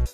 Halo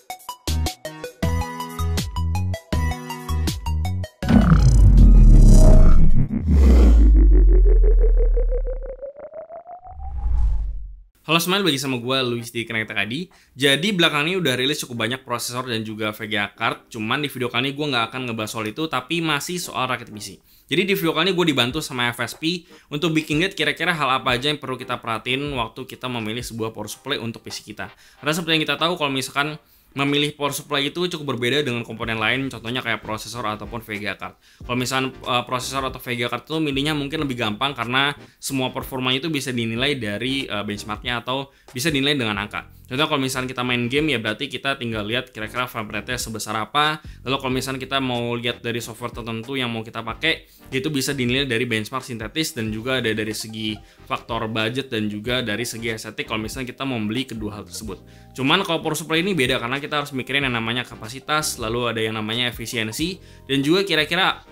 semuanya, bagi sama gue Luis di Connect Tadi. Jadi belakangan ini udah rilis cukup banyak prosesor dan juga VGA card. Cuman di video kali ini gue nggak akan ngebahas soal itu, tapi masih soal rakit PC. Jadi di video kali ini gue dibantu sama FSP untuk bikin guide kira-kira hal apa aja yang perlu kita perhatiin waktu kita memilih sebuah power supply untuk PC kita. Karena seperti yang kita tahu, kalau misalkan memilih power supply itu cukup berbeda dengan komponen lain, contohnya kayak prosesor ataupun VGA card. Kalau misalnya prosesor atau VGA card itu milihnya mungkin lebih gampang karena semua performanya itu bisa dinilai dari benchmarknya atau bisa dinilai dengan angka. Contoh kalau misalnya kita main game ya berarti kita tinggal lihat kira-kira frame rate-nya sebesar apa. Lalu kalau misalnya kita mau lihat dari software tertentu yang mau kita pakai, itu bisa dinilai dari benchmark sintetis dan juga ada dari segi faktor budget dan juga dari segi estetik kalau misalnya kita mau beli kedua hal tersebut. Cuman kalau power supply ini beda karena kita harus mikirin yang namanya kapasitas, lalu ada yang namanya efisiensi, dan juga kira-kira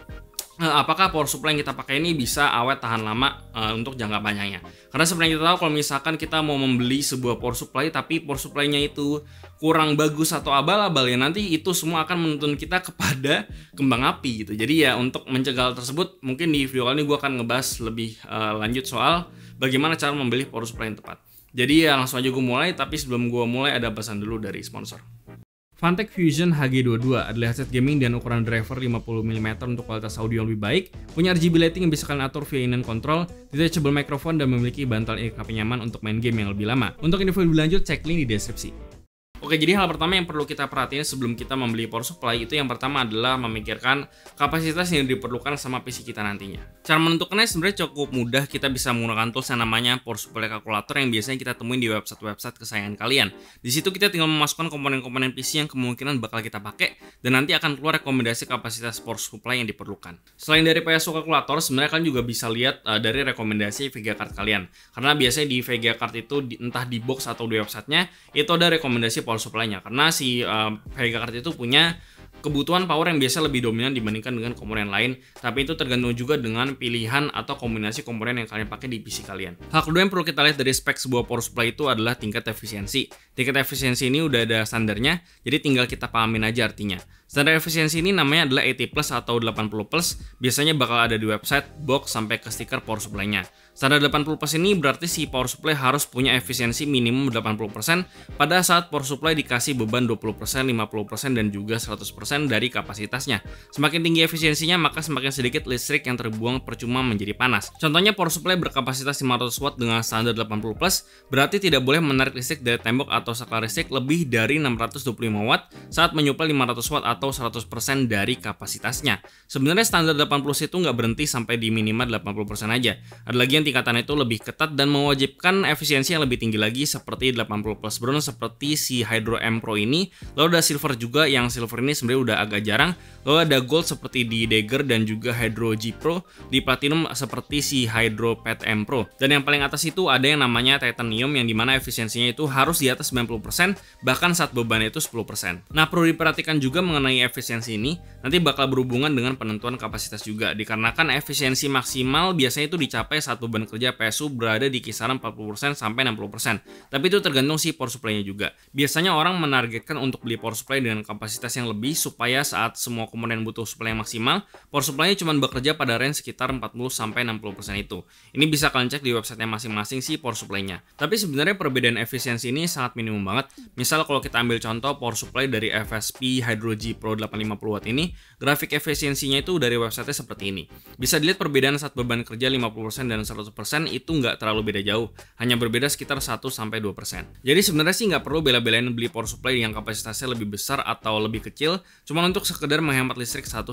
apakah power supply yang kita pakai ini bisa awet tahan lama untuk jangka panjangnya. Karena sebenarnya kita tahu kalau misalkan kita mau membeli sebuah power supply tapi power supply-nya itu kurang bagus atau abal-abal, ya nanti itu semua akan menuntun kita kepada kembang api gitu. Jadi ya untuk mencegah hal tersebut, mungkin di video kali ini gue akan ngebahas lebih lanjut soal bagaimana cara membeli power supply yang tepat. Jadi ya langsung aja gue mulai, tapi sebelum gue mulai ada pesan dulu dari sponsor. Funtech Fusion HG22 adalah headset gaming dengan ukuran driver 50mm untuk kualitas audio yang lebih baik, punya RGB lighting yang bisa kalian atur via inline control, detachable microphone, dan memiliki bantal earcup nyaman untuk main game yang lebih lama. Untuk info lebih lanjut, cek link di deskripsi. Oke, jadi hal pertama yang perlu kita perhatiin sebelum kita membeli power supply itu yang pertama adalah memikirkan kapasitas yang diperlukan sama PC kita nantinya. Cara menentukannya sebenarnya cukup mudah, kita bisa menggunakan tools yang namanya power supply calculator yang biasanya kita temuin di website-website kesayangan kalian. Di situ kita tinggal memasukkan komponen-komponen PC yang kemungkinan bakal kita pakai dan nanti akan keluar rekomendasi kapasitas power supply yang diperlukan. Selain dari PSU calculator, sebenarnya kalian juga bisa lihat dari rekomendasi VGA card kalian. Karena biasanya di VGA card itu entah di box atau di websitenya itu ada rekomendasi power supply-nya, karena si VGA card itu punya kebutuhan power yang biasa lebih dominan dibandingkan dengan komponen lain, tapi itu tergantung juga dengan pilihan atau kombinasi komponen yang kalian pakai di PC kalian. Hal kedua yang perlu kita lihat dari spek sebuah power supply itu adalah tingkat efisiensi. Tingkat efisiensi ini udah ada standarnya, jadi tinggal kita pahamin aja artinya. Standar efisiensi ini namanya adalah 80 plus atau 80 plus, biasanya bakal ada di website, box, sampai ke stiker power supply-nya. Standar 80 plus ini berarti si power supply harus punya efisiensi minimum 80% pada saat power supply dikasih beban 20%, 50%, dan juga 100% dari kapasitasnya. Semakin tinggi efisiensinya, maka semakin sedikit listrik yang terbuang percuma menjadi panas. Contohnya power supply berkapasitas 500 watt dengan standar 80 plus, berarti tidak boleh menarik listrik dari tembok atau saklar listrik lebih dari 625 watt saat menyuplai 500 watt atau 100% dari kapasitasnya. Sebenarnya standar 80 plus itu nggak berhenti sampai di minimal 80% aja. Ada lagi yang tingkatannya itu lebih ketat dan mewajibkan efisiensi yang lebih tinggi lagi seperti 80 plus bronze seperti si Hydro M Pro ini. Lalu ada silver juga, yang silver ini sebenarnya udah agak jarang. Lalu ada gold seperti di Dagger dan juga Hydro G Pro, di platinum seperti si Hydro Pad M Pro. Dan yang paling atas itu ada yang namanya titanium yang dimana efisiensinya itu harus di atas 90%, bahkan saat beban itu 10%. Nah, perlu diperhatikan juga mengenai efisiensi ini, nanti bakal berhubungan dengan penentuan kapasitas juga, dikarenakan efisiensi maksimal biasanya itu dicapai saat beban kerja PSU berada di kisaran 40% sampai 60%. Tapi itu tergantung si power supply-nya juga. Biasanya orang menargetkan untuk beli power supply dengan kapasitas yang lebih supaya saat semua komponen butuh supply yang maksimal, power supply-nya cuma bekerja pada range sekitar 40 sampai 60% itu. Ini bisa kalian cek di website-nya masing-masing si power supply-nya. Tapi sebenarnya perbedaan efisiensi ini sangat minimum banget. Misal kalau kita ambil contoh power supply dari FSP Hydro G Pro 850 watt ini, grafik efisiensinya itu dari website-nya seperti ini. Bisa dilihat perbedaan saat beban kerja 50% dan 100% itu nggak terlalu beda jauh, hanya berbeda sekitar 1-2%. Jadi sebenarnya sih nggak perlu bela-belain beli power supply yang kapasitasnya lebih besar atau lebih kecil, cuma untuk sekedar menghemat listrik 1-2%.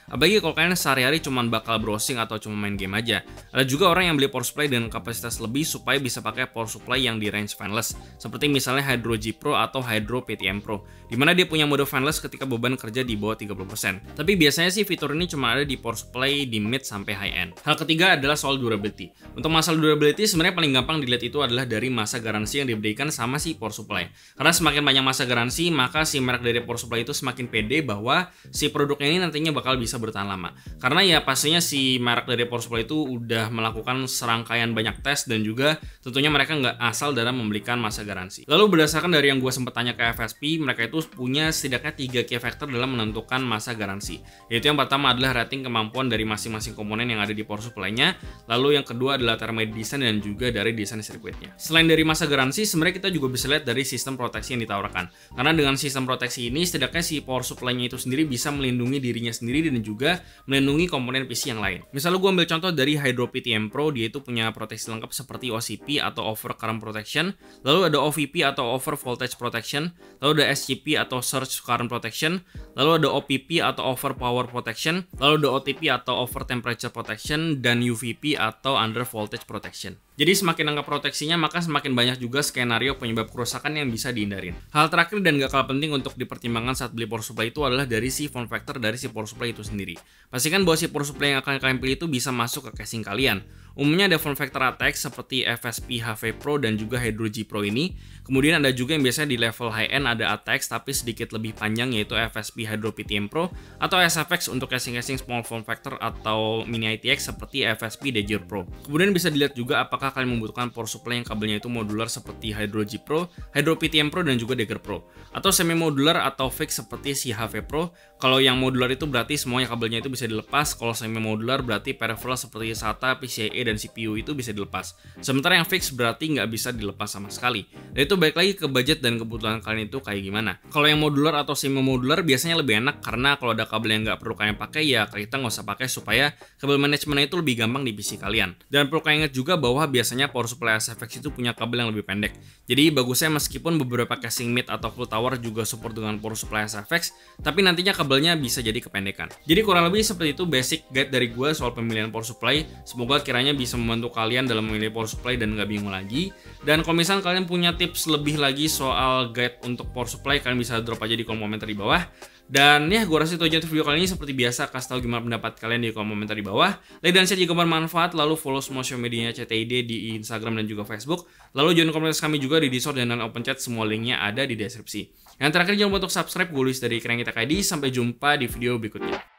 Apalagi kalau kalian sehari-hari cuma bakal browsing atau cuma main game aja. Ada juga orang yang beli power supply dengan kapasitas lebih supaya bisa pakai power supply yang di range fanless, seperti misalnya Hydro G Pro atau Hydro PTM Pro, dimana dia punya mode fanless jelas ketika beban kerja di bawah 30%. Tapi biasanya sih fitur ini cuma ada di power supply di mid sampai high end. Hal ketiga adalah soal durability. Untuk masalah durability sebenarnya paling gampang dilihat itu adalah dari masa garansi yang diberikan sama si power supply. Karena semakin banyak masa garansi, maka si merek dari power supply itu semakin pede bahwa si produknya ini nantinya bakal bisa bertahan lama. Karena ya pastinya si merek dari power supply itu udah melakukan serangkaian banyak tes dan juga tentunya mereka nggak asal dalam memberikan masa garansi. Lalu berdasarkan dari yang gue sempat tanya ke FSP, mereka itu punya setidaknya 3 key factor dalam menentukan masa garansi. Yaitu yang pertama adalah rating kemampuan dari masing-masing komponen yang ada di power supply-nya, lalu yang kedua adalah thermal design dan juga dari desain sirkuitnya. Selain dari masa garansi, sebenarnya kita juga bisa lihat dari sistem proteksi yang ditawarkan. Karena dengan sistem proteksi ini, setidaknya si power supply-nya itu sendiri bisa melindungi dirinya sendiri dan juga melindungi komponen PC yang lain. Misalnya gue ambil contoh dari Hydro PTM Pro, dia itu punya proteksi lengkap seperti OCP atau Over Current Protection, lalu ada OVP atau Over Voltage Protection, lalu ada SCP atau Surge Current Protection, lalu ada OPP atau Over Power Protection, lalu ada OTP atau Over Temperature Protection, dan UVP atau Under Voltage Protection. Jadi semakin lengkap proteksinya, maka semakin banyak juga skenario penyebab kerusakan yang bisa dihindarin. Hal terakhir dan gak kalah penting untuk dipertimbangkan saat beli power supply itu adalah dari si form factor dari si power supply itu sendiri. Pastikan bahwa si power supply yang akan kalian pilih itu bisa masuk ke casing kalian. Umumnya ada form factor ATX seperti FSP HV Pro dan juga Hydro G Pro ini. Kemudian ada juga yang biasanya di level high end ada ATX tapi sedikit lebih panjang, yaitu FSP Hydro PTM Pro atau SFX untuk casing-casing small form factor atau mini ITX seperti FSP Dejir Pro. Kemudian bisa dilihat juga apakah kalian membutuhkan power supply yang kabelnya itu modular seperti Hydro G Pro, Hydro PTM Pro dan juga Dagger Pro, atau semi modular atau fix seperti si HV Pro. Kalau yang modular itu berarti semuanya kabelnya itu bisa dilepas. Kalau semi modular berarti peripheral seperti SATA, PCIe dan CPU itu bisa dilepas. Sementara yang fix berarti nggak bisa dilepas sama sekali. Dan itu balik lagi ke budget dan kebutuhan kalian itu kayak gimana. Kalau yang modular atau semi modular biasanya lebih enak karena kalau ada kabel yang nggak perlu kalian pakai, ya kita nggak usah pakai supaya kabel manajemennya itu lebih gampang di PC kalian. Dan perlu kalian ingat juga bahwa biasanya power supply SFX itu punya kabel yang lebih pendek. Jadi bagusnya meskipun beberapa casing mid atau full tower juga support dengan power supply SFX, tapi nantinya kabelnya bisa jadi kependekan. Jadi kurang lebih seperti itu basic guide dari gue soal pemilihan power supply. Semoga kiranya bisa membantu kalian dalam memilih power supply dan nggak bingung lagi. Dan kalau misalnya kalian punya tips lebih lagi soal guide untuk power supply, kalian bisa drop aja di kolom komentar di bawah. Dan ya, gue rasa itu aja untuk video kali ini. Seperti biasa, kasih tahu gimana pendapat kalian di kolom komentar di bawah. Like dan share jika bermanfaat. Lalu follow semua social medianya CTID di Instagram dan juga Facebook. Lalu join komunitas kami juga di Discord dan Open Chat. Semua linknya ada di deskripsi. Yang terakhir, jangan lupa untuk subscribe. Gue Luis dari Kerengitak ID. Sampai jumpa di video berikutnya.